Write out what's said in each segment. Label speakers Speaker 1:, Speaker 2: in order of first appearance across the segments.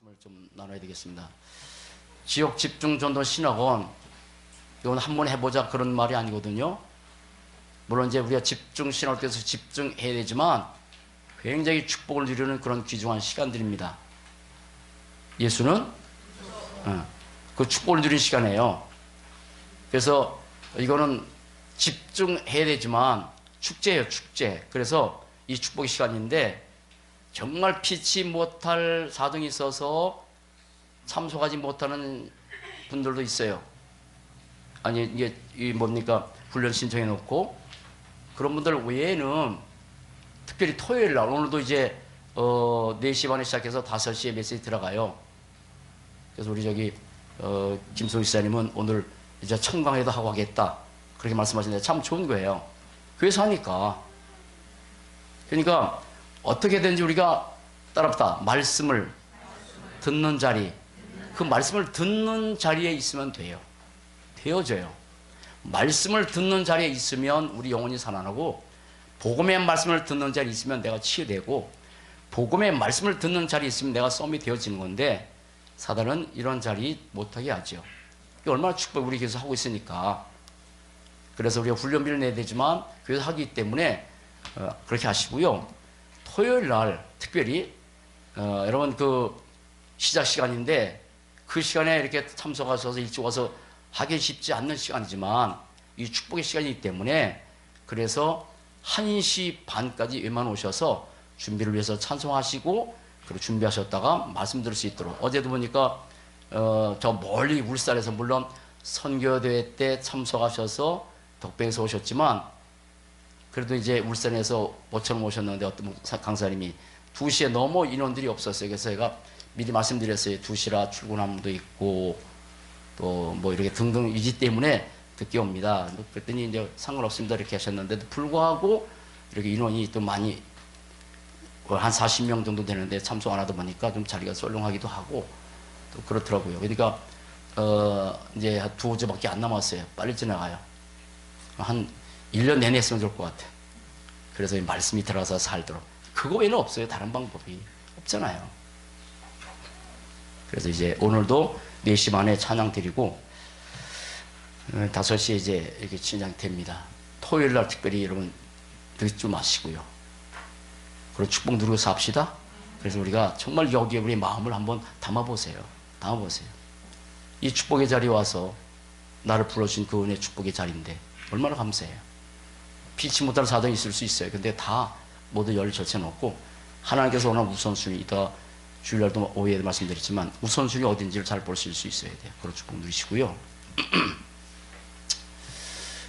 Speaker 1: 말씀을 좀 나눠야 되겠습니다. 지역 집중 전도 신학원, 이건 한번 해보자 그런 말이 아니거든요. 물론 이제 우리가 집중 신학을 통해서 집중해야 되지만 굉장히 축복을 누리는 그런 귀중한 시간들입니다. 예수는 그 축복을 누리는 시간이에요. 그래서 이거는 집중해야 되지만 축제예요, 축제. 그래서 이 축복의 시간인데 정말 피치 못할 사정이 있어서 참석하지 못하는 분들도 있어요. 아니 이게 이 뭡니까, 훈련 신청해 놓고 그런 분들 외에는 특별히 토요일 날, 오늘도 이제 4시 반에 시작해서 5시에 메시지 들어가요. 그래서 우리 저기 김소희 지사님은 오늘 이제 청강회도 하고 하겠다 그렇게 말씀하시는데 참 좋은 거예요. 그래서 하니까. 그러니까 어떻게든지 우리가 따라붙다 말씀을 듣는 자리, 그 말씀을 듣는 자리에 있으면 돼요. 되어져요. 말씀을 듣는 자리에 있으면 우리 영혼이 살아나고, 복음의 말씀을 듣는 자리에 있으면 내가 치유되고, 복음의 말씀을 듣는 자리에 있으면 내가 썸이 되어지는 건데, 사단은 이런 자리 못하게 하죠. 이게 얼마나 축복 우리 교회에서 하고 있으니까. 그래서 우리가 훈련비를 내야 되지만 교회에서 하기 때문에 그렇게 하시고요. 토요일 날 특별히 여러분 그 시작 시간인데 그 시간에 이렇게 참석하셔서 일찍 와서 하기 쉽지 않는 시간이지만 이 축복의 시간이기 때문에, 그래서 1시 반까지 웬만 오셔서 준비를 위해서 찬송하시고 그리고 준비하셨다가 말씀 들을 수 있도록. 어제도 보니까 저 멀리 울산에서 물론 선교대회 때 참석하셔서 덕배에서 오셨지만 그래도 이제 울산에서 모처럼 오셨는데 어떤 강사님이 2시에 너무 인원들이 없었어요. 그래서 제가 미리 말씀드렸어요. 2시라 출근함도 있고 또 뭐 이렇게 등등 이지 때문에 늦게 옵니다. 그랬더니 이제 상관없습니다 이렇게 하셨는데도 불구하고 이렇게 인원이 또 많이 한 40명 정도 되는데 참석 안 하다 보니까 좀 자리가 썰렁하기도 하고 또 그렇더라고요. 그러니까 이제 2주밖에 안 남았어요. 빨리 지나가요. 한 1년 내내 했으면 좋을 것 같아요. 그래서 이 말씀이 들어가서 살도록. 그거 외에는 없어요. 다른 방법이 없잖아요. 그래서 이제 오늘도 4시 반에 찬양 드리고 5시에 이제 이렇게 진행이 됩니다. 토요일 날 특별히 여러분 늦지 마시고요. 그리고 축복 누리고 삽시다. 그래서 우리가 정말 여기에 우리 마음을 한번 담아보세요. 담아보세요. 이 축복의 자리에 와서 나를 불러주신 그 은혜 축복의 자리인데 얼마나 감사해요. 피치 못할 사정이 있을 수 있어요. 근데 다 모두 열을 젖혀놓고 하나님께서 원하는 우선순위, 이따 주일날도 오후에 말씀드렸지만 우선순위 어딘지를 잘 볼 수 있어야 돼요. 그런 축복 누리시고요.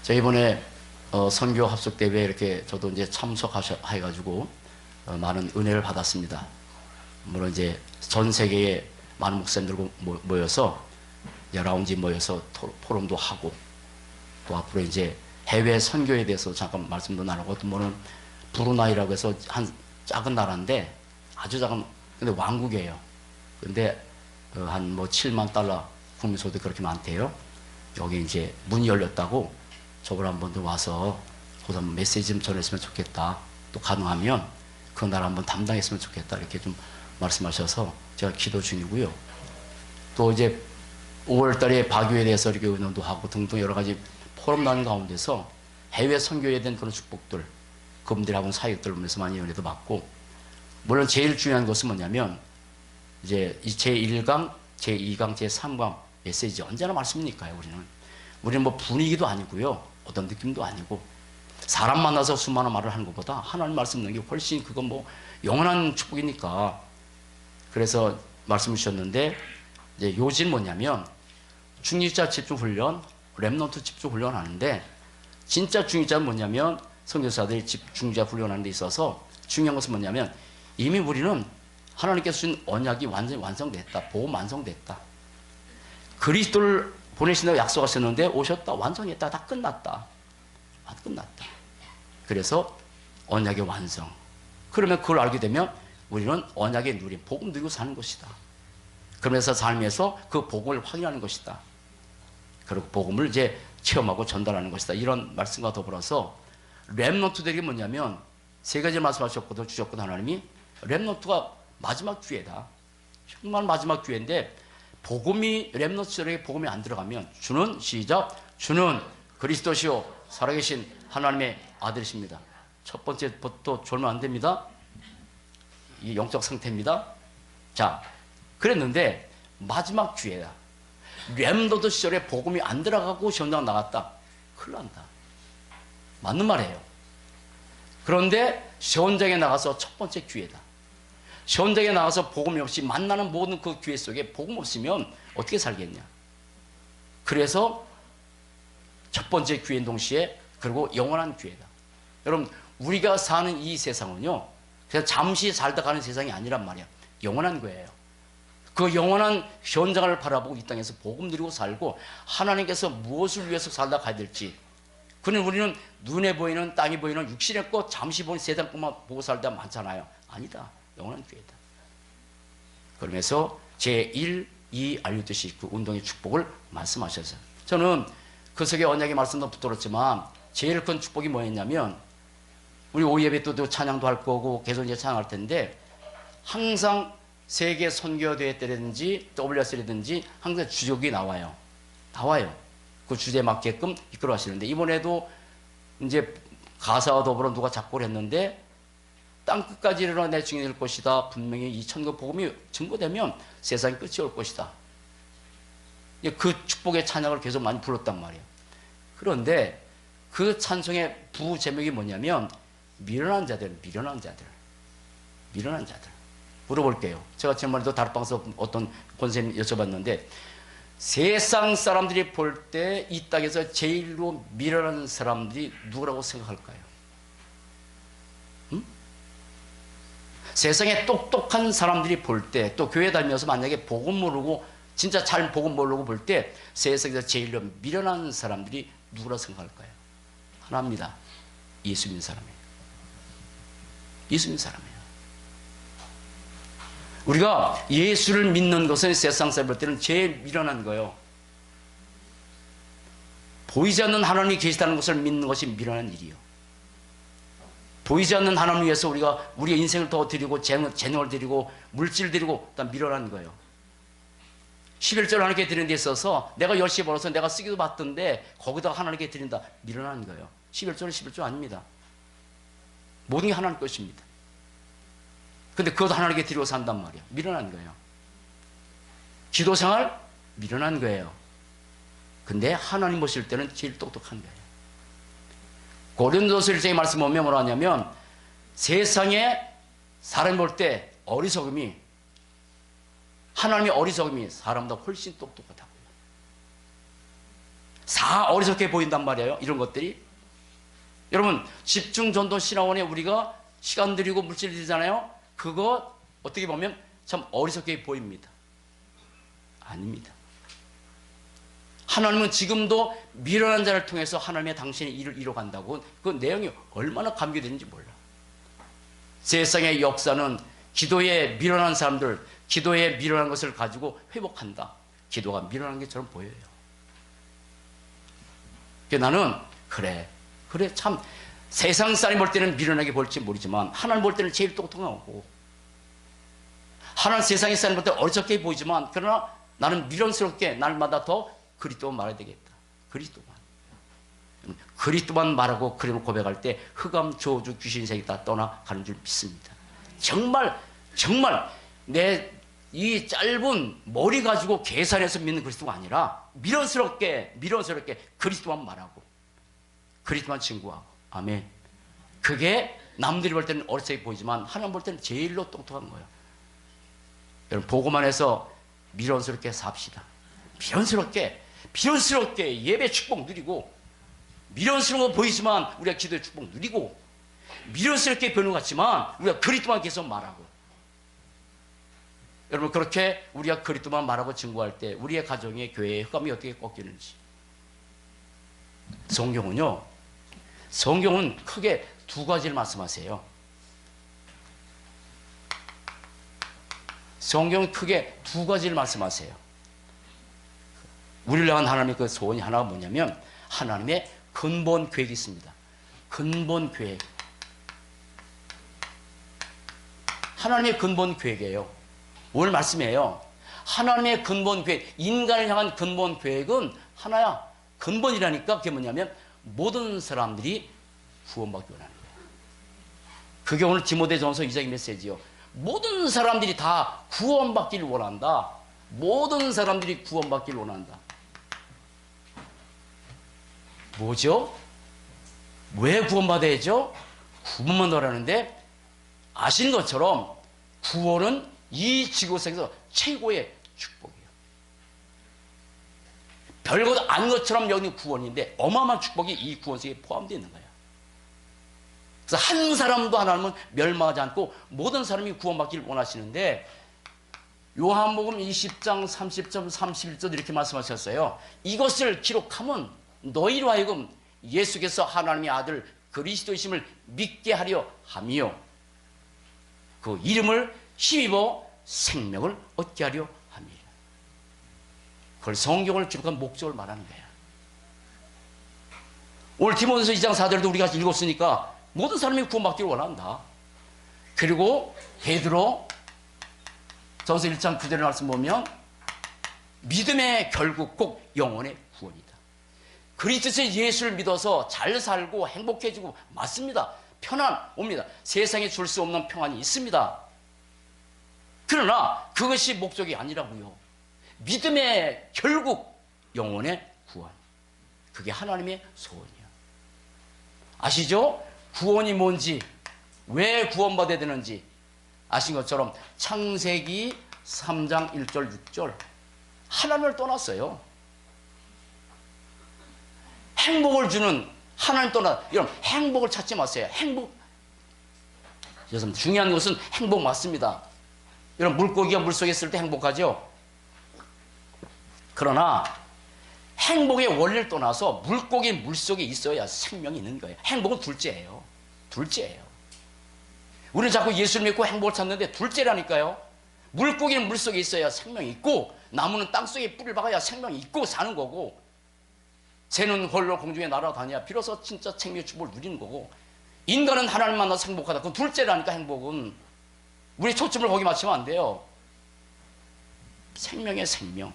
Speaker 1: 자, 이번에 선교 합숙 대회에 이렇게 저도 이제 참석해가지고 많은 은혜를 받았습니다. 물론 이제 전 세계에 많은 목사님들 모여서 라운지 모여서 포럼도 하고 또 앞으로 이제 해외 선교에 대해서 잠깐 말씀도 나누고, 또 뭐는 브루나이라고 해서 한 작은 나라인데 아주 작은, 근데 왕국이에요. 근데 한 뭐 7만 달러 국민소득 그렇게 많대요. 여기 이제 문이 열렸다고 저걸 한번 더 와서 거기서 메시지 좀 전했으면 좋겠다. 또 가능하면 그 나라 한번 담당했으면 좋겠다. 이렇게 좀 말씀하셔서 제가 기도 중이고요. 또 이제 5월 달에 바교에 대해서 이렇게 의논도 하고 등등 여러 가지 포럼 나는 가운데서 해외 선교에 대한 그런 축복들, 그분들하고 사역들 보면서 많이 연애도 받고, 물론 제일 중요한 것은 뭐냐면 이제 제1강, 제2강, 제3강 메시지 언제나 말씀이니까요. 우리는 뭐 분위기도 아니고요, 어떤 느낌도 아니고, 사람 만나서 수많은 말을 하는 것보다 하나님 말씀 듣는 게 훨씬 그건 뭐 영원한 축복이니까. 그래서 말씀을 주셨는데 이제 요지는 뭐냐면 중직자 집중 훈련, 렘넌트 집중 훈련 하는데, 진짜 중직자는 뭐냐면 선교사들이 중직자 훈련하는 데 있어서 중요한 것은 뭐냐면 이미 우리는 하나님께서 주신 언약이 완전히 완성됐다. 복음 완성됐다. 그리스도를 보내신다고 약속하셨는데 오셨다. 완성했다. 다 끝났다. 다 끝났다. 그래서 언약의 완성. 그러면 그걸 알게 되면 우리는 언약의 누림, 복음 누리고 사는 것이다. 그러면서 삶에서 그 복음을 확인하는 것이다. 그리고 복음을 이제 체험하고 전달하는 것이다. 이런 말씀과 더불어서 렘넌트들이 뭐냐면 세 가지 말씀하셨거든, 주셨거든 하나님이. 렘넌트가 마지막 기회다. 정말 마지막 기회인데 복음이 렘넌트들에게 복음이 안 들어가면 주는 시작 주는 그리스도시요 살아계신 하나님의 아들이십니다. 첫 번째부터 졸면 안 됩니다. 이 영적 상태입니다. 자, 그랬는데 마지막 기회다. 렘넌트 시절에 복음이 안 들어가고 시험장 나갔다. 큰일 난다. 맞는 말이에요. 그런데 시험장에 나가서 첫 번째 기회다. 시험장에 나가서 복음이 없이 만나는 모든 그 기회 속에 복음 없으면 어떻게 살겠냐. 그래서 첫 번째 기회인 동시에 그리고 영원한 기회다. 여러분 우리가 사는 이 세상은요 그냥 잠시 살다 가는 세상이 아니란 말이야. 영원한 거예요. 그 영원한 현장을 바라보고 이 땅에서 복음 누리고 살고 하나님께서 무엇을 위해서 살다 가야 될지 그는 우리는 눈에 보이는 땅이 보이는 육신의 것 잠시 보는 세상 것만 보고 살다 많잖아요. 아니다. 영원한 기회다. 그러면서 제1, 2 알려듯이 그 운동의 축복을 말씀하셨어요. 저는 그 속에 언약의 말씀도 붙들었지만 제일 큰 축복이 뭐였냐면 우리 오예배 때도 찬양도 할 거고 계속 이제 찬양할 텐데 항상 세계 선교대회 때라든지 WS라든지 항상 주적이 나와요. 그 주제에 맞게끔 이끌어 하시는데 이번에도 이제 가사와 더불어 누가 작곡을 했는데 땅끝까지 이르러 내 증인이 될 것이다. 분명히 이 천국 복음이 증거되면 세상이 끝이 올 것이다. 그 축복의 찬양을 계속 많이 불렀단 말이에요. 그런데 그 찬송의 부제목이 뭐냐면 미련한 자들. 물어볼게요. 제가 지난번에도 다락방에서 어떤 권사님 여쭤봤는데 세상 사람들이 볼 때 이 땅에서 제일로 미련한 사람들이 누구라고 생각할까요? 세상에 똑똑한 사람들이 볼 때 또 교회 다니면서 만약에 복음 모르고 진짜 잘 복음 모르고 볼 때 세상에서 제일로 미련한 사람들이 누구라고 생각할까요? 하나입니다. 예수 믿는 사람이에요. 예수 믿는 사람이에요. 우리가 예수를 믿는 것은 세상 사람 볼 때는 제일 미련한 거예요. 보이지 않는 하나님이 계시다는 것을 믿는 것이 미련한 일이요. 보이지 않는 하나님 위해서 우리가 우리의 인생을 더 드리고 재능을 드리고 물질 드리고 다 미련한 거예요. 11절 하나님께 드리는 데 있어서 내가 열심히 벌어서 내가 쓰기도 받던데 거기다 하나님께 드린다. 미련한 거예요. 11절은 11절 아닙니다. 모든 게 하나님 것입니다. 근데 그것도 하나님께 드리고 산단 말이야. 미련한 거예요. 기도생활 미련한 거예요. 근데 하나님 보실 때는 제일 똑똑한 거예요. 고린도서 1장의 말씀 보면 뭐라 하냐면 세상에 사람 볼 때 어리석음이 하나님의 어리석음이 사람보다 훨씬 똑똑하다고요. 어리석게 보인단 말이에요. 이런 것들이. 여러분 집중전도 신학원에 우리가 시간 들이고 물질 들이잖아요. 그거 어떻게 보면 참 어리석게 보입니다. 아닙니다. 하나님은 지금도 미련한 자를 통해서 하나님의 당신의 일을 이뤄간다고 그 내용이 얼마나 감격되는지 몰라. 세상의 역사는 기도에 미련한 사람들, 기도에 미련한 것을 가지고 회복한다. 기도가 미련한 것처럼 보여요. 나는 그래 참 세상 사람이 볼 때는 미련하게 볼지 모르지만 하나님 볼 때는 제일 똑똑하고 하나님 세상의 사람이 볼 때는 어리석게 보이지만 그러나 나는 미련스럽게 날마다 더 그리스도만 말해야 되겠다. 그리스도만 말하고 그림을 고백할 때 흑암, 저주, 귀신, 세계 다 떠나가는 줄 믿습니다. 정말 내 이 짧은 머리 가지고 계산해서 믿는 그리스도가 아니라 미련스럽게 그리스도만 말하고 그리스도만 증거하고 아멘. 그게 남들이 볼 때는 어리석게 보이지만 하나님 볼 때는 제일로 똑똑한 거예요. 여러분 보고만 해서 미련스럽게 삽시다. 미련스럽게 예배 축복 누리고 미련스러워 보이지만 우리가 기도의 축복 누리고 미련스럽게 보는 것 같지만 우리가 그리스도만 계속 말하고 여러분 그렇게 우리가 그리스도만 말하고 증거할 때 우리의 가정의 교회의 흑암이 어떻게 꺾이는지 성경은 크게 두 가지를 말씀하세요. 성경은 크게 두 가지를 말씀하세요. 우리를 향한 하나님의 그 소원이 하나가 뭐냐면 하나님의 근본 계획이 있습니다. 근본 계획. 하나님의 근본 계획이에요. 오늘 말씀이에요. 하나님의 근본 계획, 인간을 향한 근본 계획은 하나야. 근본이라니까 그게 뭐냐면 모든 사람들이 구원받기 원하는 거예요. 그게 오늘 디모데전서 2장의 메시지요. 모든 사람들이 다 구원받기를 원한다. 모든 사람들이 구원받기를 원한다. 뭐죠? 왜 구원받아야죠? 구원받으라는데 아신 것처럼 구원은 이 지구상에서 최고의 축복이에요. 별것 아닌 것처럼 여기는 구원인데 어마어마한 축복이 이 구원 속에 포함되어 있는 거예요. 그래서 한 사람도 하나님은 멸망하지 않고 모든 사람이 구원받기를 원하시는데 요한복음 20장 30절 31절 이렇게 말씀하셨어요. 이것을 기록하면 너희로 하여금 예수께서 하나님의 아들 그리스도이심을 믿게 하려 함이요 그 이름을 힘입어 생명을 얻게 하려 함이라. 그걸 성경을 기록한 목적을 말하는 거야. 오늘 디모데서 2장 4절도 우리가 읽었으니까 모든 사람이 구원받기를 원한다. 그리고 베드로 전서 1장 9절의 말씀 보면 믿음의 결국 꼭 영혼의 구원이다. 그리스도 예수를 믿어서 잘 살고 행복해지고 맞습니다. 편안 옵니다. 세상에 줄 수 없는 평안이 있습니다. 그러나 그것이 목적이 아니라고요. 믿음의 결국 영혼의 구원. 그게 하나님의 소원이에요. 아시죠? 구원이 뭔지, 왜 구원받아야 되는지 아신 것처럼 창세기 3장 1절 6절 하나님을 떠났어요. 행복을 주는 하나님 떠나. 여러분 행복을 찾지 마세요. 행복. 여러분 중요한 것은 행복 맞습니다. 여러분 물고기가 물속에 있을 때 행복하죠. 그러나 행복의 원리를 떠나서 물고기 물속에 있어야 생명이 있는 거예요. 행복은 둘째예요. 둘째예요. 우리는 자꾸 예수를 믿고 행복을 찾는데 둘째라니까요. 물고기는 물속에 있어야 생명이 있고 나무는 땅속에 뿌리를 박아야 생명이 있고 사는 거고 새는 홀로 공중에 날아다녀야 비로소 진짜 생명의 축복을 누리는 거고 인간은 하나님 만나서 행복하다. 그건 둘째라니까. 행복은 우리 초점을 거기 맞추면 안 돼요. 생명의 생명.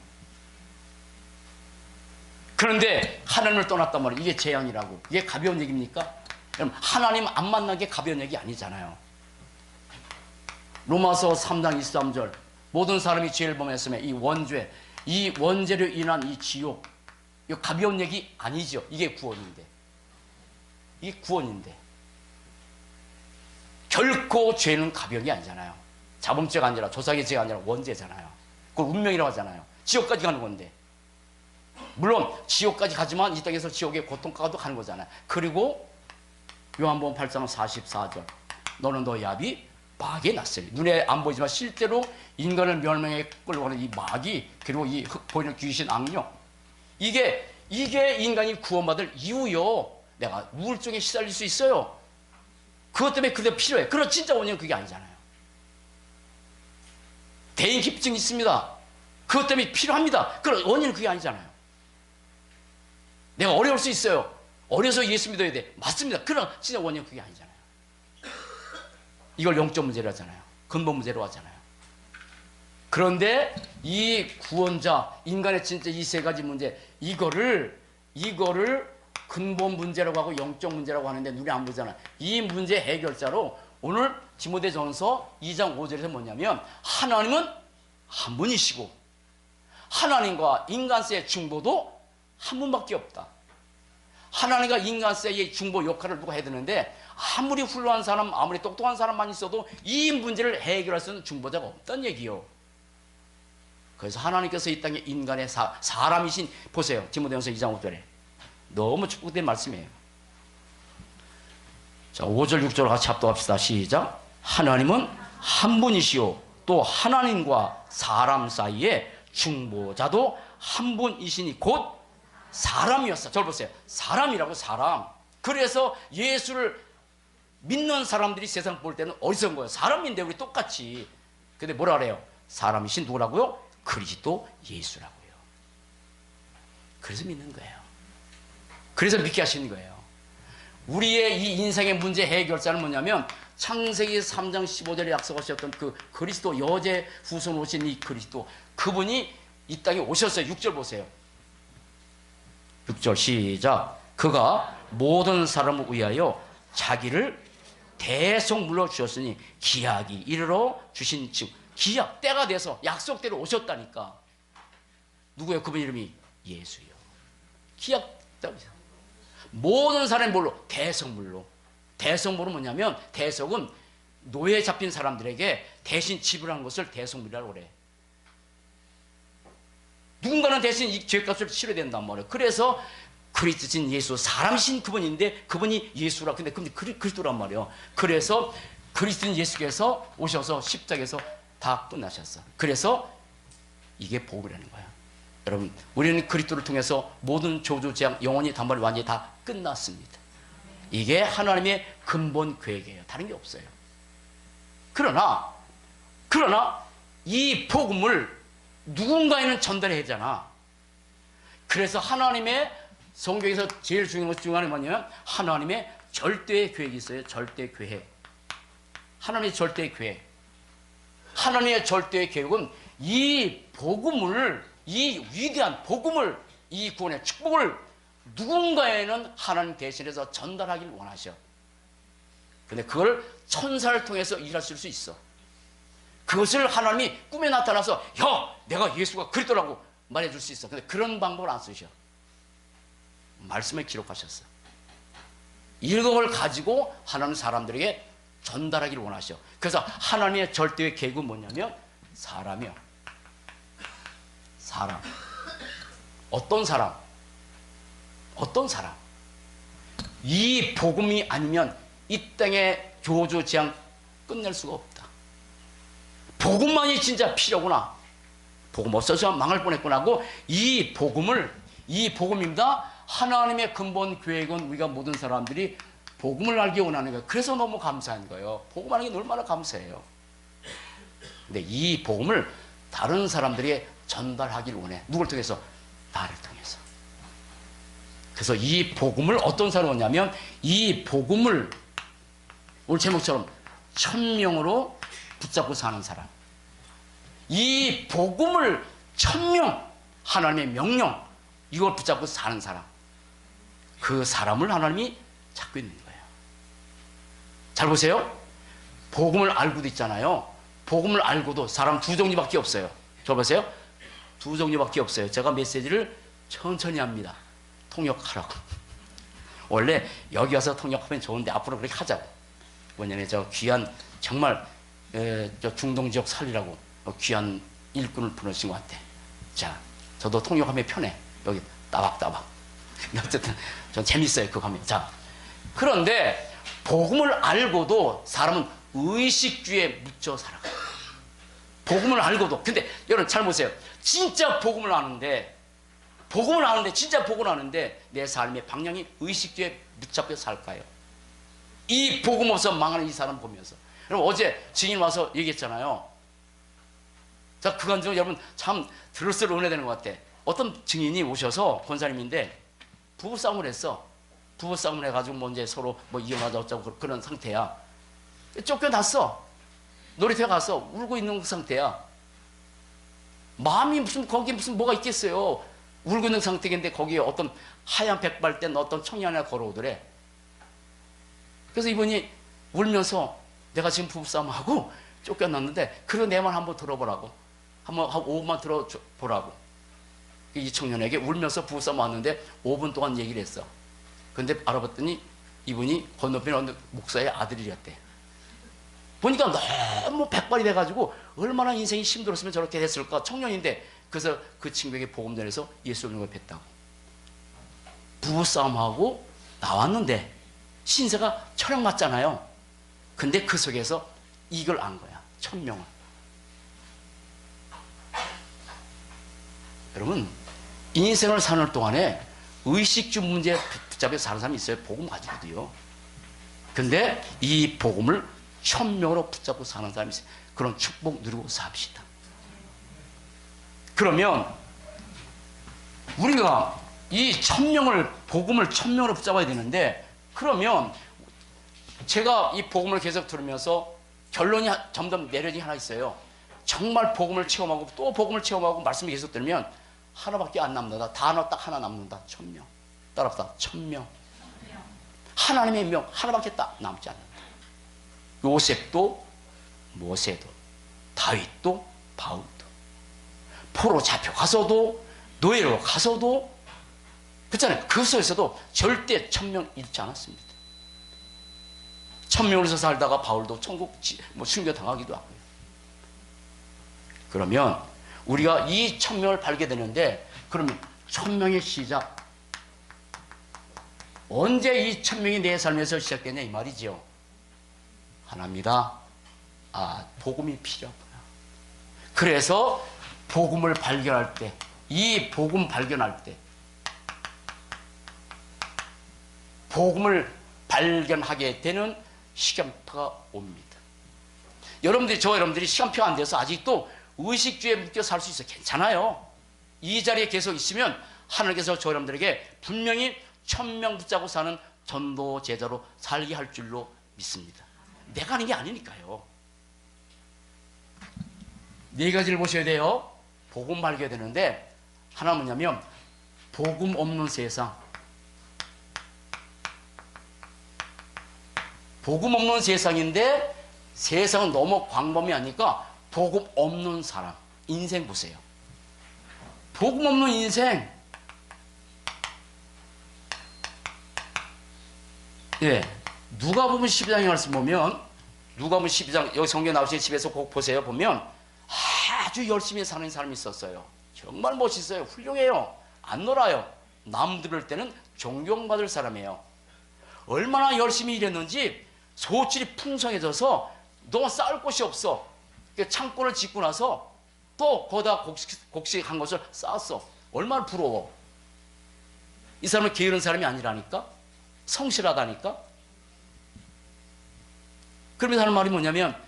Speaker 1: 그런데 하나님을 떠났단 말이에요. 이게 재앙이라고. 이게 가벼운 얘기입니까? 여러분 하나님 안 만난 게 가벼운 얘기 아니잖아요. 로마서 3장 23절 모든 사람이 죄를 범했으며 이 원죄, 이 원죄로 인한 이 지옥, 이거 가벼운 얘기 아니죠. 이게 구원인데. 이게 구원인데. 결코 죄는 가벼운 게 아니잖아요. 자범죄가 아니라 조상의 죄가 아니라 원죄잖아요. 그걸 운명이라고 하잖아요. 지옥까지 가는 건데. 물론 지옥까지 가지만 이 땅에서 지옥의 고통까지도 가는 거잖아요. 그리고 요한복음 8장 44절 너는 너희 아비 마귀에 낯설이. 눈에 안 보이지만 실제로 인간을 멸망에 끌고 가는 이 마귀, 그리고 이 흙 보이는 귀신 악령, 이게 인간이 구원받을 이유요. 내가 우울증에 시달릴 수 있어요. 그것 때문에 그게 필요해. 그러나 진짜 원인은 그게 아니잖아요. 대인 기피증이 있습니다. 그것 때문에 필요합니다. 그러나 원인은 그게 아니잖아요. 내가 어려울 수 있어요. 어려서 예수 믿어야 돼. 맞습니다. 그러나 진짜 원인은 그게 아니잖아요. 이걸 영적 문제로 하잖아요. 근본 문제로 하잖아요. 그런데 이 구원자, 인간의 진짜 이 세 가지 문제, 이거를 근본 문제라고 하고 영적 문제라고 하는데 눈에 안 보잖아요. 이 문제 해결자로 오늘 디모데전서 2장 5절에서 뭐냐면 하나님은 한 분이시고 하나님과 인간세의 중보도 한 분밖에 없다. 하나님과 인간세의 중보 역할을 누가 해야 되는데 아무리 훌륭한 사람, 아무리 똑똑한 사람만 있어도 이 문제를 해결할 수 있는 중보자가 없다는 얘기요. 그래서 하나님께서 이 땅에 인간의 사람이신, 보세요. 디모데전서 2장 5절에 너무 축복된 말씀이에요. 자, 5절 6절 같이 합독합시다. 시작. 하나님은 한 분이시요 또 하나님과 사람 사이에 중보자도 한 분이시니 곧 사람이었어. 저를 보세요. 사람이라고. 사람. 그래서 예수를 믿는 사람들이 세상 볼 때는 어리석은 거예요. 사람인데 우리 똑같이. 근데 뭐라 그래요? 사람이신 누구라고요? 그리스도 예수라고요. 그래서 믿는 거예요. 그래서 믿게 하시는 거예요. 우리의 이 인생의 문제 해결자는 뭐냐면 창세기 3장 15절에 약속하셨던 그 그리스도 여제 후손 오신 이 그리스도, 그분이 이 땅에 오셨어요. 6절 보세요. 6절 시작. 그가 모든 사람을 위하여 자기를 대속물로 주셨으니 기약이 이르러 주신 즉, 기약, 때가 돼서 약속대로 오셨다니까. 누구예요? 그분 이름이 예수요. 기약, 모든 사람이 뭘로? 대속물로. 대속물은 뭐냐면, 대속은 노예에 잡힌 사람들에게 대신 지불한 것을 대속물이라고 그래. 누군가는 대신 이 죄값을 치러야 된단 말이에요. 그래서 그리스도신 예수, 사람이신 그분인데 그분이 예수라. 근데 그리스도란 말이에요. 그래서 그리스도인 예수께서 오셔서 십자가에서 다 끝나셨어. 그래서 이게 복이라는 거야. 여러분, 우리는 그리스도를 통해서 모든 저주, 재앙, 영원히 단번에 완전히 다 끝났습니다. 이게 하나님의 근본 계획이에요. 다른 게 없어요. 그러나 이 복음을 누군가에는 전달해야 되잖아. 그래서 하나님의 성경에서 제일 중요한 것 중 하나는 뭐냐면 하나님의 절대의 계획이 있어요. 절대 계획. 하나님의 절대 계획. 하나님의 절대의 계획은 이 복음을, 이 위대한 복음을, 이 구원의 축복을 누군가에는 하나님 대신해서 전달하기를 원하셔. 근데 그걸 천사를 통해서 일하실 수 있어. 그것을 하나님이 꿈에 나타나서 야, 내가 예수가 그리스도라고 말해줄 수 있어. 근데 그런 방법을 안 쓰셔. 말씀에 기록하셨어. 이걸 가지고 하나님 사람들에게 전달하기를 원하셔. 그래서 하나님의 절대의 계획은 뭐냐면 사람이요. 사람. 어떤 사람? 어떤 사람? 이 복음이 아니면 이 땅의 저주 재앙 끝낼 수가 없다. 복음만이 진짜 필요구나. 복음 없어서 망할 뻔했구나 하고 이 복음입니다. 하나님의 근본 계획은 우리가 모든 사람들이 복음을 알기 원하는 거예요. 그래서 너무 감사한 거예요. 복음 하는 게 얼마나 감사해요. 근데 이 복음을 다른 사람들에게 전달하기를 원해. 누굴 통해서? 나를 통해서. 그래서 이 복음을 어떤 사람이 오냐면 이 복음을 오늘 제목처럼 천명으로 붙잡고 사는 사람. 이 복음을 천명, 하나님의 명령, 이걸 붙잡고 사는 사람. 그 사람을 하나님이 찾고 있는 거예요. 잘 보세요. 복음을 알고도 있잖아요. 복음을 알고도 사람 두 종류밖에 없어요. 저 보세요. 두 종류밖에 없어요. 제가 메시지를 천천히 합니다. 통역하라고. 원래 여기 와서 통역하면 좋은데 앞으로 그렇게 하자고. 왜냐면 저 귀한 정말 저 중동 지역 살리라고 귀한 일꾼을 보내신 것 같아. 자, 저도 통역하면 편해. 여기 따박따박. 어쨌든 전 재밌어요. 그거 하면. 자, 그런데 복음을 알고도 사람은 의식주의에 묻혀 살아가요. 복음을 알고도. 근데 여러분 잘 보세요. 진짜 복음을 아는데 진짜 복음을 아는데 내 삶의 방향이 의식주의에 붙잡혀 살까요? 이 복음 없어 망하는 이 사람 보면서. 여러분 어제 증인 와서 얘기했잖아요. 자, 그간 중 여러분 참 들을수록 은혜되는 것 같아. 어떤 증인이 오셔서 권사님인데 부부싸움을 했어. 부부싸움을 해가지고 뭐 이제 서로 뭐 이혼하자 어쩌고 그런 상태야. 쫓겨났어. 놀이터에 가서 울고 있는 그 상태야. 마음이 무슨 거기 무슨 뭐가 있겠어요. 울고 있는 상태인데 거기에 어떤 하얀 백발 된 어떤 청년이 하나 걸어오더래. 그래서 이분이 울면서 내가 지금 부부싸움하고 쫓겨났는데 그런 내 말 한번 들어보라고. 한번 5분만 들어보라고. 이 청년에게 울면서 부부싸움 왔는데 5분 동안 얘기를 했어. 근데 알아봤더니 이분이 건너편에 어느 목사의 아들이었대. 보니까 너무 백발이 돼가지고 얼마나 인생이 힘들었으면 저렇게 됐을까. 청년인데. 그래서 그 친구에게 복음 전해서 예수 믿는 걸 뵀다고. 부부싸움하고 나왔는데 신세가 철학 맞잖아요. 근데 그 속에서 이걸 안 거야. 천명을. 여러분 인생을 사는 동안에 의식주 문제에 붙잡혀 사는 사람이 있어요. 복음 가지고도요. 근데 이 복음을 천명으로 붙잡고 사는 사람이 있어요. 그런 축복 누리고 삽시다. 그러면 우리가 이 천명을 복음을 천명으로 붙잡아야 되는데 그러면 제가 이 복음을 계속 들으면서 결론이 점점 내려지는 게 하나 있어요. 정말 복음을 체험하고 또 복음을 체험하고 말씀을 계속 들으면 하나밖에 안 남는다. 단어 딱 하나 남는다. 1000명. 따라합시다. 1000명. 하나님의 명 하나밖에 딱 남지 않는다. 요셉도 모세도 다윗도 바울도 포로 잡혀가서도 노예로 가서도 그렇잖아요. 그 속에서도 절대 1000명 잃지 않았습니다. 1000명에서 살다가 바울도 천국 순교당하기도 하고요. 그러면 우리가 이 1000명을 발견되는데 그러면 1000명의 시작 언제 이 1000명이 내 삶에서 시작되냐 이 말이지요. 하나입니다. 복음이 필요하구나. 그래서 복음을 발견할 때 이 복음 발견할 때 복음을 발견하게 되는 시간표가 옵니다. 여러분들이 시간표가 안 돼서 아직도 의식주의에 묶여 살 수 있어요. 괜찮아요. 이 자리에 계속 있으면 하나님께서 저 여러분들에게 분명히 1000명 붙잡고 사는 전도 제자로 살게 할 줄로 믿습니다. 내가 하는 게 아니니까요. 네 가지를 보셔야 돼요. 복음 발견해야 되는데 하나는 뭐냐면 복음 없는 세상. 복음 없는 세상인데 세상은 너무 광범위하니까 복음 없는 사람 인생 보세요. 복음 없는 인생. 예, 누가복음 12장에 말씀 보면 누가복음 12장 여기 성경 나오시는 집에서 꼭 보세요. 보면 아주 열심히 사는 사람이 있었어요. 정말 멋있어요. 훌륭해요. 안 놀아요. 남 들을 때는 존경받을 사람이에요. 얼마나 열심히 일했는지 소질이 풍성해져서 너무 쌓을 곳이 없어. 창고를 짓고 나서 또 거기다 곡식한 것을 쌓았어. 얼마나 부러워. 이 사람은 게으른 사람이 아니라니까. 성실하다니까. 그러면서 하는 말이 뭐냐면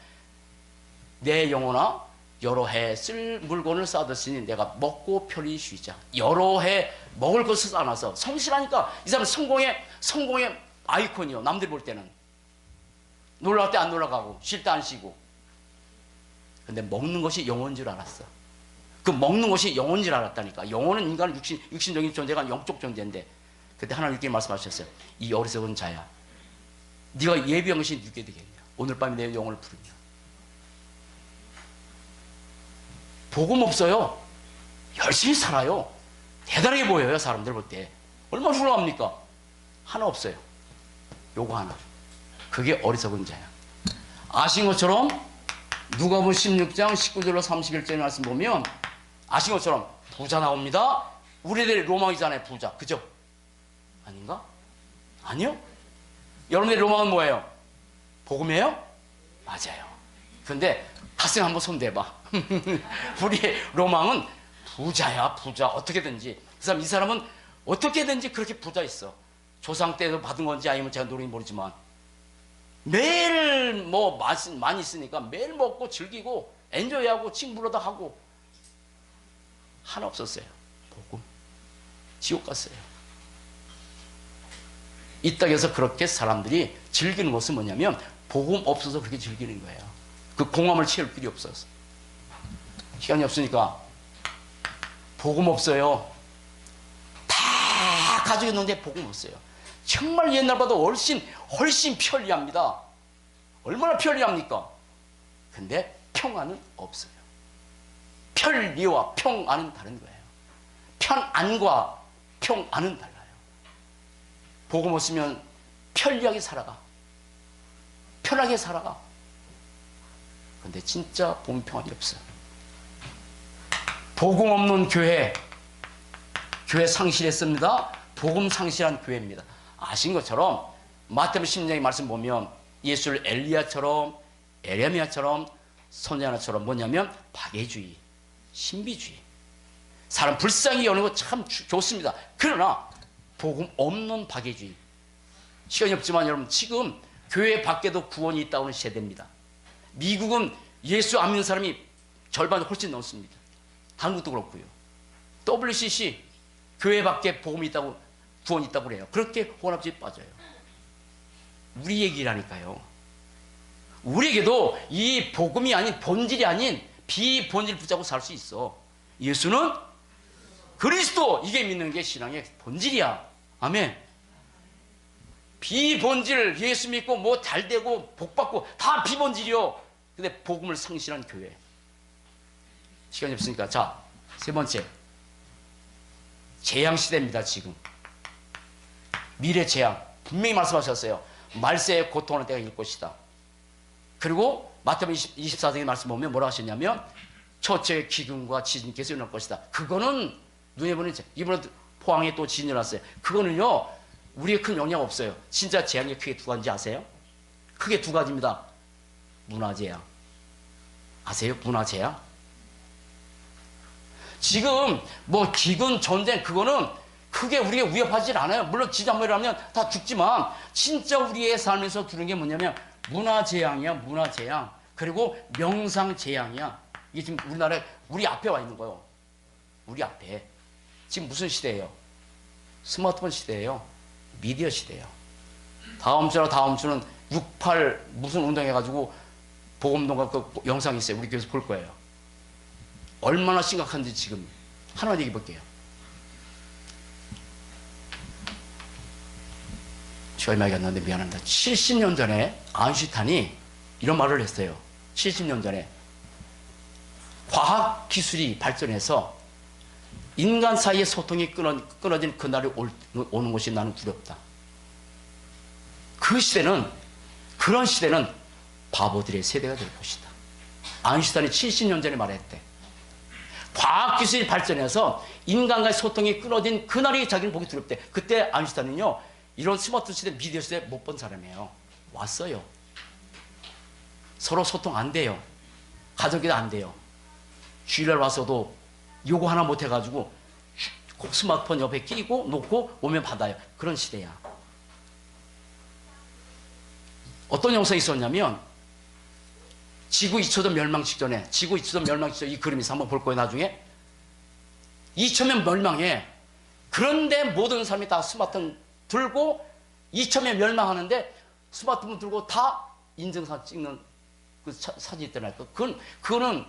Speaker 1: 내 영혼아 여러 해 쓸 물건을 쌓았으니 내가 먹고 편히 쉬자. 여러 해 먹을 것을 쌓아놔서 성실하니까 이 사람은 성공의 아이콘이요. 남들이 볼 때는 놀랄 때 안 놀라가고 쉴 때 안 쉬고. 근데 먹는 것이 영혼인 줄 알았어. 그 먹는 것이 영혼인 줄 알았다니까. 영혼은 인간은 육신적인 존재가 영적 존재인데 그때 하나님 이렇게 말씀하셨어요. 이 어리석은 자야 네가 예비한 것이 누게 되겠냐. 오늘 밤에 내 영혼을 부르냐. 복음 없어요. 열심히 살아요. 대단하게 보여요. 사람들 볼 때. 얼마나 훌륭합니까? 하나 없어요. 요거 하나. 그게 어리석은 자야. 아신 것처럼 누가복음 16장 19절로 31절의 말씀 보면 아신 것처럼 부자 나옵니다. 우리들의 로망이잖아요. 부자. 그죠? 아닌가? 아니요? 여러분들의 로망은 뭐예요? 복음이에요? 맞아요. 그런데 가슴에 한번 손 대봐. 우리의 로망은 부자야. 부자. 어떻게든지. 이 사람은 어떻게든지 그렇게 부자 있어. 조상 때도 받은 건지 아니면 제가 노력이 모르지만 매일 뭐 많이 있으니까 매일 먹고 즐기고 엔조이하고 친구로다 하고 하나 없었어요. 복음. 지옥 갔어요. 이 땅에서 그렇게 사람들이 즐기는 것은 뭐냐면 복음 없어서 그렇게 즐기는 거예요. 그 공함을 채울 길이 없어서. 시간이 없으니까 복음 없어요. 다 가지고 있는데 복음 없어요. 정말 옛날보다 훨씬 편리합니다. 얼마나 편리합니까? 근데 평안은 없어요. 편리와 평안은 다른 거예요. 편안과 평안은 달라요. 복음 없으면 편리하게 살아가. 편하게 살아가. 근데 진짜 복음 평안이 없어요. 복음 없는 교회 상실했습니다. 복음 상실한 교회입니다. 아신 것처럼 마태복음 10장의 말씀 보면 예수를 엘리야처럼 에레미야처럼 선지자처럼 뭐냐면 박애주의, 신비주의. 사람 불쌍히 여는 거 참 좋습니다. 그러나 복음 없는 박애주의. 시간이 없지만 여러분 지금 교회 밖에도 구원이 있다고 하는 세대입니다. 미국은 예수 안 믿는 사람이 절반이 훨씬 넘습니다. 한국도 그렇고요. WCC 교회 밖에 복음이 있다고 구원이 있다고 그래요. 그렇게 혼합주의에 빠져요. 우리 얘기라니까요. 우리에게도 이 복음이 아닌, 본질이 아닌 비본질 붙잡고 살 수 있어. 예수는 그리스도, 이게 믿는 게 신앙의 본질이야. 아멘. 비본질, 예수 믿고 뭐 잘 되고 복 받고 다 비본질이요. 근데 복음을 상실한 교회. 시간이 없으니까. 자, 세 번째, 재앙 시대입니다. 지금 미래 재앙 분명히 말씀하셨어요. 말세의 고통하는 때가 일 것이다. 그리고 마태복음 24장의 말씀 보면 뭐라고 하셨냐면 첫째 기근과 지진께서 일어날 것이다. 그거는 눈에 보는, 이번에 포항에 또 지진이 일어났어요. 그거는요 우리에 큰 영향 없어요. 진짜 재앙이 크게 두 가지 아세요? 크게 두 가지입니다. 문화재앙 아세요? 문화재앙. 지금 뭐 기근, 전쟁, 그거는 크게 우리가 위협하지 않아요. 물론 지진 한번 일어나면 다 죽지만 진짜 우리의 삶에서 두는 게 뭐냐면 문화재앙이야. 문화재앙. 그리고 명상재앙이야. 이게 지금 우리나라에 우리 앞에 와 있는 거예요. 우리 앞에. 지금 무슨 시대예요? 스마트폰 시대예요. 미디어 시대예요. 다음 주는 68 무슨 운동해가지고 보금동가 그 영상이 있어요. 우리 교회에서 볼 거예요. 얼마나 심각한지 지금 하나만 얘기해 볼게요. 시간이 많이 갔는데 미안합니다. 70년 전에 아인슈타인이 이런 말을 했어요. 70년 전에 과학 기술이 발전해서 인간 사이의 소통이 끊어진 그날이 오는 것이 나는 두렵다. 그 시대는, 그런 시대는 바보들의 세대가 될 것이다. 아인슈타인이 70년 전에 말했대. 과학기술이 발전해서 인간과의 소통이 끊어진 그날이 자기는 보기 두렵대. 그때 아인슈타인은요, 이런 스마트 시대, 미디어 시대 못 본 사람이에요. 왔어요. 서로 소통 안 돼요. 가족이도 안 돼요. 주일날 와서도 요거 하나 못 해가지고 스마트폰 옆에 끼고 놓고 오면 받아요. 그런 시대야. 어떤 영상이 있었냐면 지구 2초전 멸망 직전에, 지구 2초전 멸망 직전 이 그림에서 한번 볼 거예요. 나중에 2초면 멸망해. 그런데 모든 사람이 다 스마트폰 들고 2초면 멸망하는데 스마트폰 들고 다 인증사진 찍는 그 사진이 있더라고요. 그거는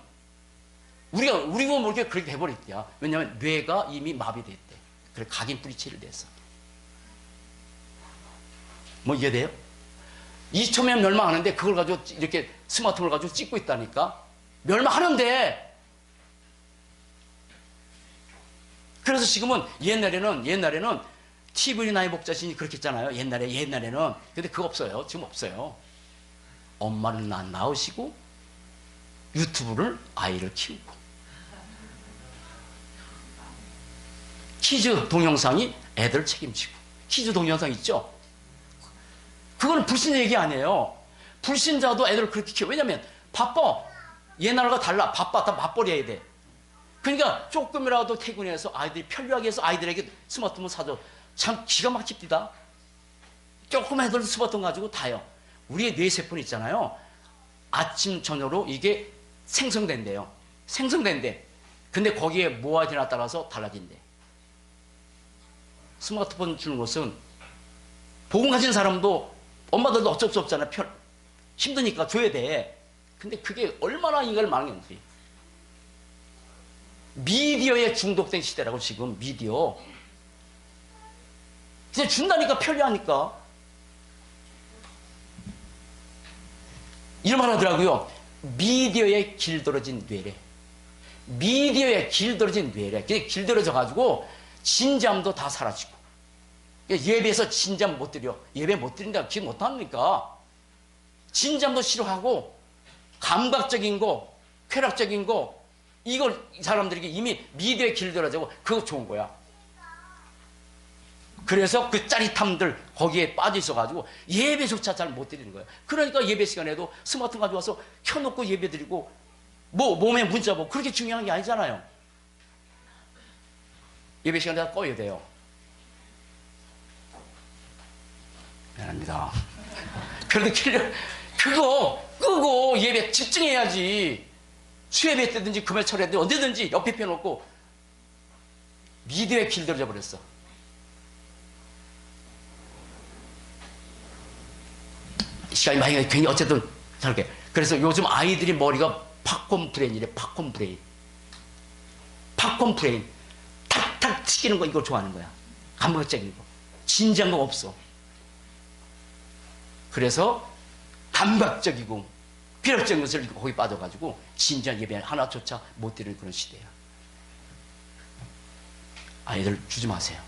Speaker 1: 우리가 모르게 그렇게 해버렸대요. 왜냐하면 뇌가 이미 마비됐대. 그래 각인 뿌리치를 됐어. 뭐 이해돼요? 2초면 멸망하는데 그걸 가지고 이렇게 스마트폰을 가지고 찍고 있다니까. 멸망하는데. 그래서 지금은 옛날에는 TV나의 목자신이 그렇게 했잖아요. 옛날에는. 근데 그거 없어요. 지금 없어요. 엄마를 낳으시고 유튜브를 아이를 키우고 키즈 동영상이 애들 책임지고. 키즈 동영상 있죠? 그거는 불신 얘기 아니에요. 불신자도 애들을 그렇게 키워. 왜냐면 바빠. 옛날과 달라. 바빠. 다 맞벌이해야 돼. 그러니까 조금이라도 퇴근해서 아이들이 편리하게 해서 아이들에게 스마트폰 사줘. 참 기가 막힙니다. 조금 애들 스마트폰 가지고 다요. 우리의 뇌세포는 있잖아요. 아침 저녁으로 이게 생성된대요. 생성된대. 근데 거기에 뭐가 되나 따라서 달라진대. 스마트폰 주는 것은 복음 가진 사람도 엄마들도 어쩔 수 없잖아. 힘드니까 줘야 돼. 근데 그게 얼마나 인간을 망했는지. 미디어에 중독된 시대라고. 지금 미디어 그냥 준다니까. 편리하니까. 이런 말 하더라고요. 미디어에 길들어진 뇌래. 미디어에 길들어진 뇌래. 길들어져 가지고 진지함도 다 사라지고. 예배에서 진지함 못 드려. 예배 못 드린다. 기도 못 합니까? 진지함도 싫어하고 감각적인 거, 쾌락적인 거, 이걸 사람들에게 이미 미디어에 길들어지고 그거 좋은 거야. 그래서 그 짜릿함들 거기에 빠져 있어가지고 예배조차 잘 못 드리는 거예요. 그러니까 예배 시간에도 스마트폰 가져와서 켜놓고 예배 드리고 뭐 몸에 문자 보고 그렇게 중요한 게 아니잖아요. 예배 시간에 다 꺼야 돼요. 미안합니다. 그래도 그거 끄고 예배 집중해야지. 수예배 때든지 금요철에 언제든지 옆에 펴놓고 미디어에 길들여져 버렸어. 시간이 많이 가요. 괜히 어쨌든 저렇게. 그래서 요즘 아이들이 머리가 팝콘 브레인이래. 팝콘 브레인. 팝콘 브레인. 탁탁 튀기는 거 이걸 좋아하는 거야. 감각적인 거. 진지한 거 없어. 그래서 감각적이고 비력적인 것을 거기 빠져가지고 진지한 예배 하나조차 못 드리는 그런 시대야. 아이들 주지 마세요.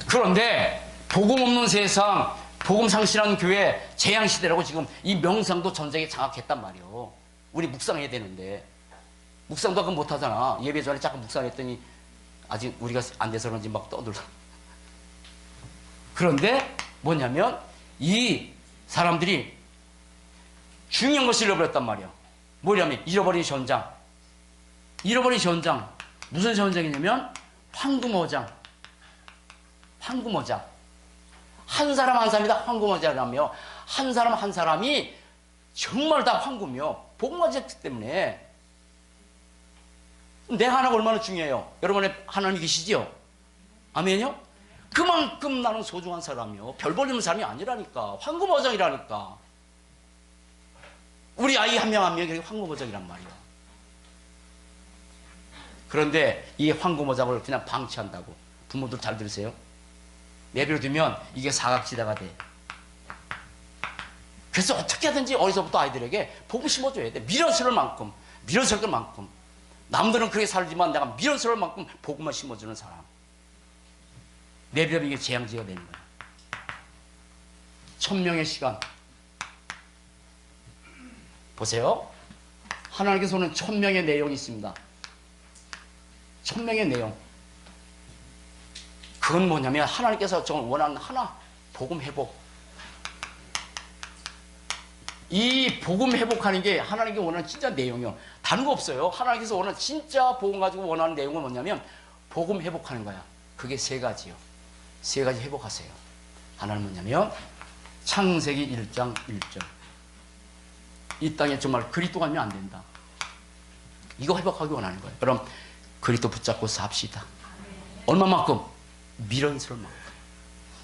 Speaker 1: 그런데 복음 없는 세상, 복음 상실한 교회, 재앙시대라고 지금 이 명상도 전 세계에 장악했단 말이에요. 우리 묵상해야 되는데 묵상도 아까 못하잖아. 예배 전에 잠깐 묵상했더니 아직 우리가 안 돼서 그런지 막 떠들어. 그런데 뭐냐면 이 사람들이 중요한 것을 잃어버렸단 말이에요. 뭐냐면 잃어버린 현장. 잃어버린 현장. 무슨 현장이냐면 황금어장. 황금어장. 한 사람 한 사람이 다 황금어장이라며 한 사람 한 사람이 정말 다 황금이요. 복음화됐기 때문에 내 하나가 얼마나 중요해요. 여러분의 하나님 계시죠? 아멘요? 그만큼 나는 소중한 사람이요. 별 볼리는 사람이 아니라니까. 황금어장이라니까. 우리 아이 한 명 한 명이 황금어장이란 말이야. 그런데 이 황금어장을 그냥 방치한다고. 부모들 잘 들으세요. 내버려두면 이게 사각지대가 돼. 그래서 어떻게 하든지 어디서부터 아이들에게 복음 심어줘야 돼. 미련스러울 만큼. 미련스러울 만큼. 남들은 그렇게 살지만 내가 미련스러울 만큼 복음을 심어주는 사람. 내버려두면 이게 재앙지가 되는 거야. 1000명의 시간. 보세요. 하나님께서는 1000명의 내용이 있습니다. 1000명의 내용. 그건 뭐냐면 하나님께서 정말 원하는 하나, 복음 회복. 이 복음 회복하는 게 하나님께 원하는 진짜 내용이요. 다른 거 없어요. 하나님께서 원하는 진짜 복음 가지고 원하는 내용은 뭐냐면 복음 회복하는 거야. 그게 세 가지요. 세 가지 회복하세요. 하나는 뭐냐면 창세기 1장 1절. 이 땅에 정말 그리스도가 아니면 안 된다. 이거 회복하기 원하는 거예요. 그럼 그리스도 붙잡고 삽시다. 얼마만큼? 미련스러울 만큼.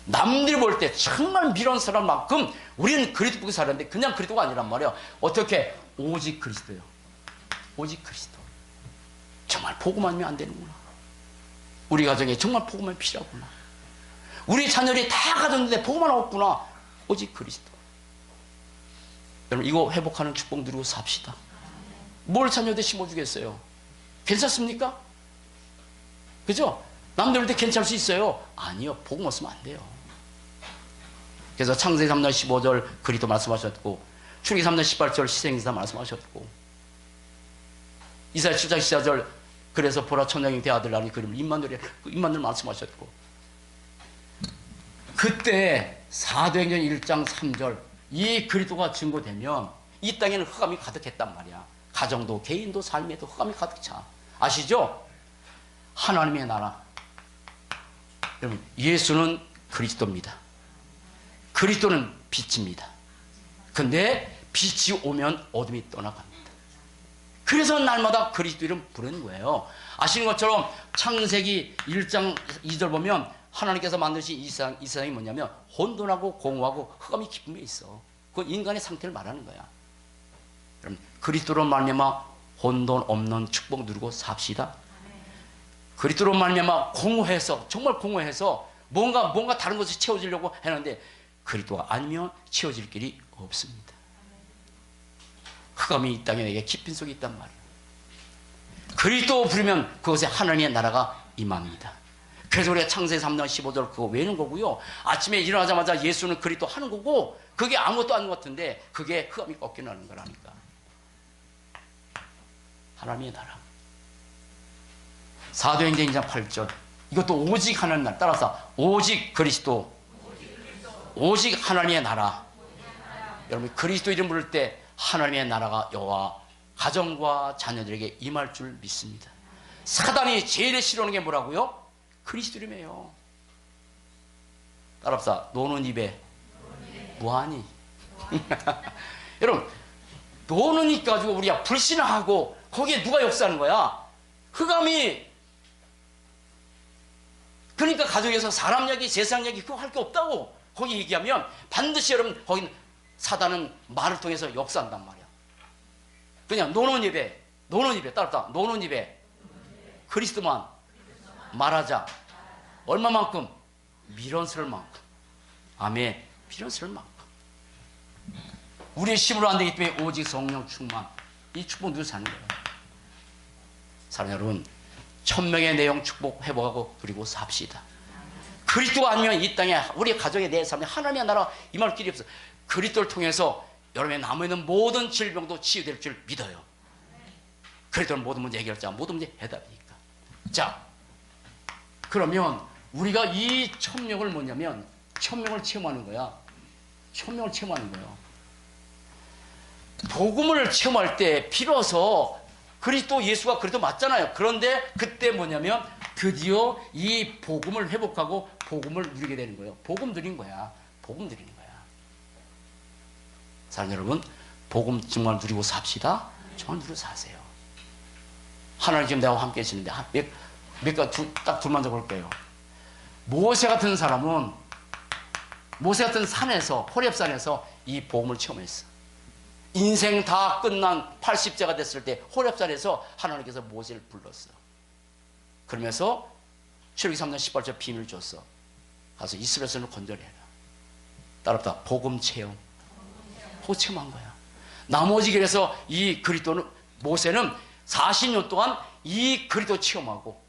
Speaker 1: 남들이 볼 때 정말 미련스러울 만큼 우리는 그리스도 보고 살았는데 그냥 그리스도가 아니란 말이에요. 어떻게? 오직 그리스도요. 오직 그리스도. 정말 복음 아니면 안 되는구나. 우리 가정에 정말 복음이 필요하구나. 우리 자녀들이 다 가졌는데 복음 하나 없구나. 오직 그리스도. 여러분 이거 회복하는 축복 누리고 삽시다. 뭘 자녀들 심어주겠어요? 괜찮습니까? 그죠? 남들 볼 때 괜찮을 수 있어요. 아니요. 복음 없으면 안 돼요. 그래서 창세기 3장 15절 그리스도 말씀하셨고 출애굽기 3장 18절 시생기사 말씀하셨고 이사야 7장 14절 그래서 보라 천장이 대아들라니 그림을 임마누엘 말씀하셨고 그때 사도행전 1장 3절 이 그리스도가 증거되면 이 땅에는 흑암이 가득했단 말이야. 가정도 개인도 삶에도 흑암이 가득 차. 아시죠? 하나님의 나라. 여러분 예수는 그리스도입니다. 그리스도는 빛입니다. 근데 빛이 오면 어둠이 떠나갑니다. 그래서 날마다 그리스도 이름 부르는 거예요. 아시는 것처럼 창세기 1장 2절 보면 하나님께서 만드신 이 세상이 뭐냐면 혼돈하고 공허하고 흑암이 깊음에 있어. 그건 인간의 상태를 말하는 거야. 여러분 그리스도로 말미암아 혼돈 없는 축복 누리고 삽시다. 그리스도로 말미암아 공허해서 정말 공허해서 뭔가 다른 것을 채워지려고 하는데 그리스도가 아니면 채워질 길이 없습니다. 흑암이 이 땅에 내게 깊은 속에 있단 말이에요. 그리스도 부르면 그것에 하나님의 나라가 임합니다. 그래서 우리가 창세기 3장 15절 그거 외우는 거고요. 아침에 일어나자마자 예수는 그리스도 하는 거고 그게 아무것도 아닌 것 같은데 그게 흑암이 꺾여나는 거라니까. 하나님의 나라. 사도행전 2장 8절 이것도 오직 하나님 나라. 따라서 오직 그리스도 오직 하나님의 나라. 여러분 그리스도 이름 부를 때 하나님의 나라가 여호와 가정과 자녀들에게 임할 줄 믿습니다. 사단이 제일 싫어하는 게 뭐라고요? 그리스도 이름이에요. 따라합시다. 노는 입에 무하니. 여러분 노는 입 가지고 우리가 불신하고 거기에 누가 역사하는 거야? 흑암이 그러니까 가정에서 사람 얘기, 세상 얘기 그거 할 게 없다고 거기 얘기하면 반드시 여러분 거기는 사단은 말을 통해서 역사한단 말이야. 그냥 노는 입에 따라 노는 입에 그리스도만 말하자. 얼마만큼? 미련스러울 만큼. 아멘. 미련스러울 만큼. 우리의 힘으로 안 되기 때문에 오직 성령 충만. 이 축복 누려 사는 거예요. 사랑하는 여러분, 천명의 내용 축복 회복하고 그리고 삽시다. 그리스도가 아니면 이 땅에 우리 가정에 내 삶에 하나님의 나라 임할 길이 없어. 그리스도를 통해서 여러분의 남아있는 모든 질병도 치유될 줄 믿어요. 그리스도는 모든 문제 해결자, 모든 문제 해답이니까. 자, 그러면 우리가 이 천명을 뭐냐면 천명을 체험하는 거야. 천명을 체험하는 거예요. 복음을 체험할 때 비로소 그리스도 예수가 그리스도 맞잖아요. 그런데 그때 뭐냐면 드디어 이 복음을 회복하고 복음을 누리게 되는 거예요. 복음 누린 거야. 복음 누리는 거야. 사랑하는 여러분, 복음 정말 누리고 삽시다. 정말 누리고 사세요. 하나님 지금 내가 함께 계시는데 몇 가지 딱 둘만 적을게요. 모세 같은 사람은 모세 같은 산에서 호렙산에서 이 복음을 체험했어. 인생 다 끝난 80세가 됐을 때 호렙산에서 하나님께서 모세를 불렀어. 그러면서 출애굽기 3장 18절 비밀을 줬어. 가서 이스라엘을 건져내라. 따라붙다 복음 체험. 호체험한 거야. 나머지 그래서 이 그리스도는 모세는 40년 동안 이 그리스도 체험하고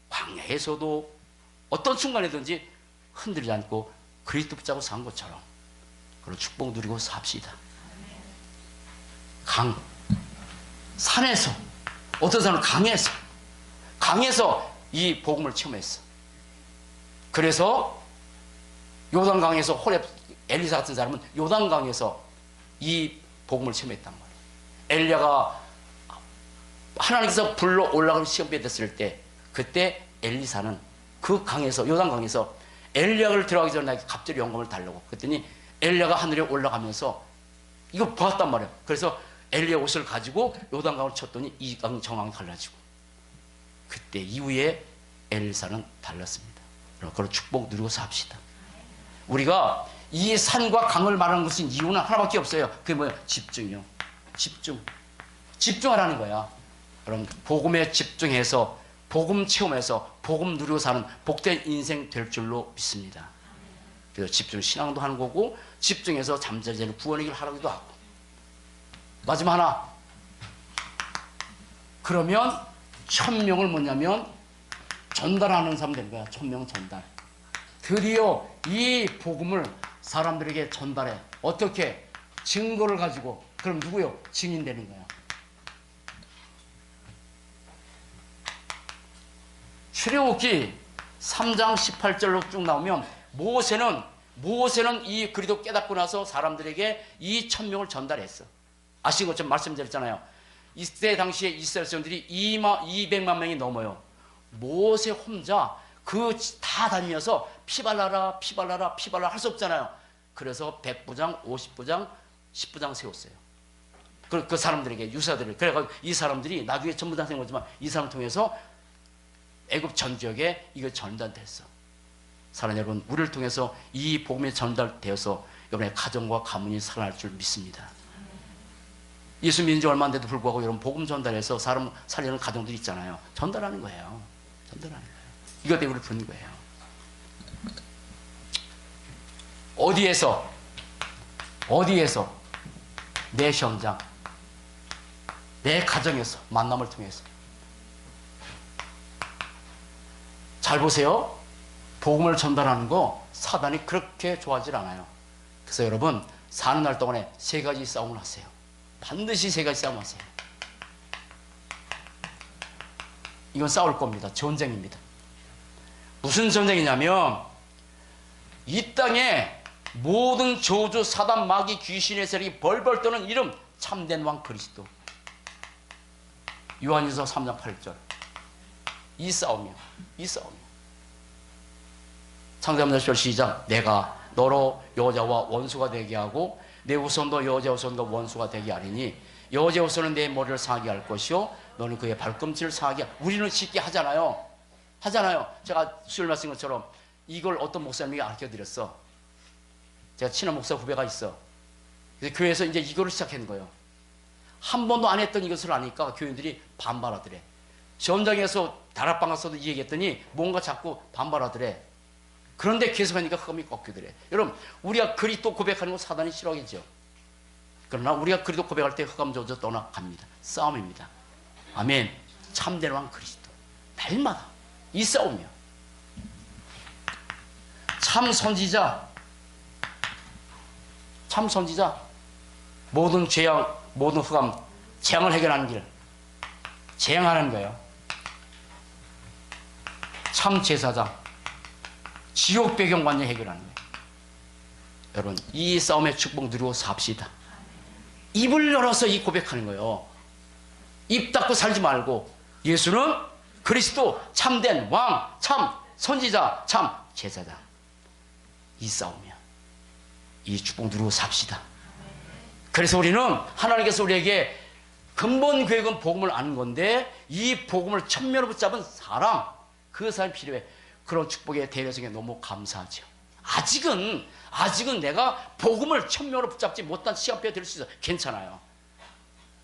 Speaker 1: 광야에서도 어떤 순간이든지 흔들리지 않고 그리스도 붙잡고 산 것처럼 그런 축복 누리고 삽시다. 산에서 어떤 사람은 강에서 이 복음을 체험했어. 그래서 요단강에서 호렙 엘리사 같은 사람은 요단강에서 이 복음을 체험했단 말이에요. 엘리야가 하나님께서 불러 올라가는 시험에 됐을 때 그때 엘리사는 그 강에서 요단강에서 엘리야를 들어가기 전에 갑자기 영감을 달라고 그랬더니 엘리야가 하늘에 올라가면서 이거 보았단 말이에요. 그래서 엘리야 옷을 가지고 요단강을 쳤더니 이 강 정황이 달라지고 그때 이후에 엘리사는 달랐습니다. 그런 축복 누리고 삽시다. 우리가 이 산과 강을 말하는 것은 이유는 하나밖에 없어요. 그게 뭐예요? 집중이요. 집중하라는 거야. 여러분 복음에 집중해서 복음 체험해서 복음 누리고 사는 복된 인생 될 줄로 믿습니다. 그래서 집중 신앙도 하는 거고 집중해서 잠자리에는 구원의 길을 하라고도 하고. 마지막 하나. 그러면 천명을 뭐냐면 전달하는 사람 되는 거야. 천명 전달. 드디어 이 복음을 사람들에게 전달해. 어떻게? 증거를 가지고. 그럼 누구요? 증인 되는 거야. 출애굽기 3장 18절로 쭉 나오면 모세는 이 그리스도 깨닫고 나서 사람들에게 이 천명을 전달했어. 아신 것처럼 말씀드렸잖아요. 이때 당시에 이스라엘 사람들이 200만 명이 넘어요. 모세 혼자 그 다 다니면서 피 발라라 할 수 없잖아요. 그래서 100부장, 50부장, 10부장 세웠어요. 그 사람들에게 유사들을. 그래가지고 이 사람들이 나중에 전부 다 생겼지만 이 사람을 통해서 애굽 전 지역에 이거 전달됐어. 사랑하는 여러분, 우리를 통해서 이 복음이 전달되어서 여러분의 가정과 가문이 살아날 줄 믿습니다. 예수 믿은 지 얼마 안 돼도 불구하고 여러분 복음 전달해서 사람 살리는 가정들이 있잖아요. 전달하는 거예요. 전달하는 거예요. 이것 때문에 우리를 부르는 거예요. 어디에서 내 현장, 내 가정에서 만남을 통해서 잘 보세요. 복음을 전달하는 거 사단이 그렇게 좋아하지 않아요. 그래서 여러분 사는 날 동안에 3가지 싸움을 하세요. 반드시 3가지 싸움 하세요. 이건 싸울 겁니다. 전쟁입니다. 무슨 전쟁이냐면 이 땅에 모든 저주, 사단, 마귀, 귀신의 세력이 벌벌 떠는 이름 참된 왕 그리스도. 요한일서 3장 8절. 이 싸움이야. 창세기 10절 시작. 내가 너로 여자와 원수가 되게 하고 내 후손도 여자 후손과 원수가 되게 하리니 여자 후손은 내 머리를 상하게 할 것이요 너는 그의 발꿈치를 상하게 우리는 쉽게 하잖아요. 하잖아요. 제가 수요일 말씀 것처럼 이걸 어떤 목사님이 가르쳐 드렸어. 제가 친한 목사 후배가 있어. 그래서 교회에서 이제 이거를 시작한 거예요. 한 번도 안 했던 이것을 하니까 교인들이 반발하더래. 전장에서 다락방 가서도 이 얘기했더니 뭔가 자꾸 반발하더래. 그런데 계속하니까 흑암이 꺾이더래. 여러분, 우리가 그리스도 고백하는 거 사단이 싫어하겠죠. 그러나 우리가 그리스도 고백할 때 흑암 저저 떠나갑니다. 싸움입니다. 아멘. 참된 왕 그리스도. 날마다 이 싸움이야. 참 선지자, 모든 죄악, 모든 흑암, 재앙을 해결하는 길, 재앙하는 거예요. 참 제사장, 지옥 배경 완전 해결하는 거예요. 여러분, 이 싸움의 축복 누리고 삽시다. 입을 열어서 이 고백하는 거예요. 입 닫고 살지 말고 예수는 그리스도, 참된 왕, 참 선지자, 참 제사장. 이 싸움이야. 이 축복 누리고 삽시다. 그래서 우리는 하나님께서 우리에게 근본 계획은 복음을 아는 건데 이 복음을 천면으로 붙잡은 사람, 그 사람이 필요해. 그런 축복의 대여성에 너무 감사하죠. 아직은 내가 복음을 천면으로 붙잡지 못한 시간표에 될 수 있어. 괜찮아요.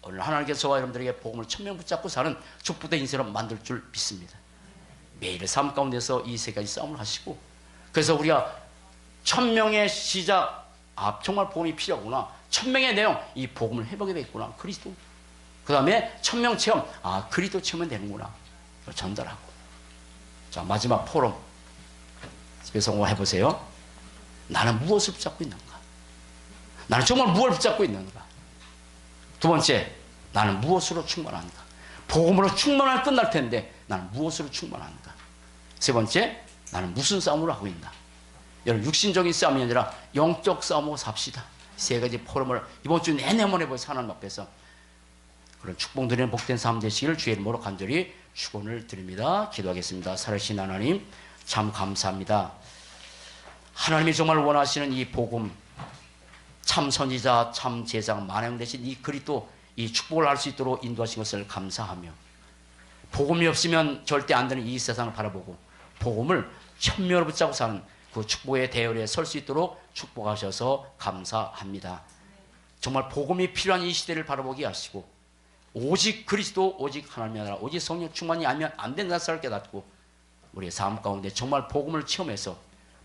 Speaker 1: 오늘 하나님께서 저와 여러분들에게 복음을 천면 붙잡고 사는 축복된 인생을 만들 줄 믿습니다. 매일의 삶 가운데서 이 세 가지 싸움을 하시고, 그래서 우리가 천명의 시작, 정말 복음이 필요하구나. 천명의 내용, 이 복음을 해보게 되겠구나. 그리스도. 그 다음에 천명 체험, 그리스도 체험은 되는구나. 전달하고. 자, 마지막 포럼. 집에서 해보세요. 나는 무엇을 붙잡고 있는가? 나는 정말 무엇을 붙잡고 있는가? 두 번째, 나는 무엇으로 충만한가? 복음으로 충만하면 끝날 텐데 나는 무엇으로 충만한가? 세 번째, 나는 무슨 싸움을 하고 있나? 여러분, 육신적인 싸움이 아니라 영적 싸움으로 삽시다. 세 가지 포럼을 이번 주 내내 한번 해보세요. 하나님 앞에서. 그런 축복 누리는 복된 삶 되시기를 주의 이름으로 간절히 축원을 드립니다. 기도하겠습니다. 살아계신 하나님, 참 감사합니다. 하나님이 정말 원하시는 이 복음, 참 선지자, 참 제사장, 만행 대신 이 그리스도, 이 축복을 알 수 있도록 인도하신 것을 감사하며, 복음이 없으면 절대 안 되는 이 세상을 바라보고 복음을 천면으로 붙잡고 사는 그 축복의 대열에 설 수 있도록 축복하셔서 감사합니다. 정말 복음이 필요한 이 시대를 바라보게 하시고, 오직 그리스도, 오직 하나님이 아니라 오직 성령 충만이 아니면 안 된다는 사실을 깨닫고 우리의 삶 가운데 정말 복음을 체험해서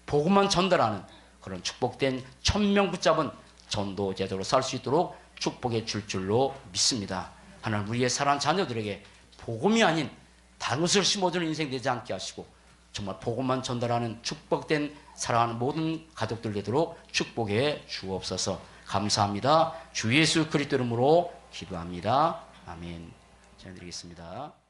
Speaker 1: 복음만 전달하는 그런 축복된 천명 붙잡은 전도 제도로 살 수 있도록 축복해 줄 줄로 믿습니다. 하나님, 우리의 사랑하는 자녀들에게 복음이 아닌 다른 것을 심어주는 인생 되지 않게 하시고 정말 복음만 전달하는 축복된 사랑하는 모든 가족들 되도록 축복해 주옵소서. 감사합니다. 주 예수 그리스도 이름으로 기도합니다. 아멘. 잘 드리겠습니다.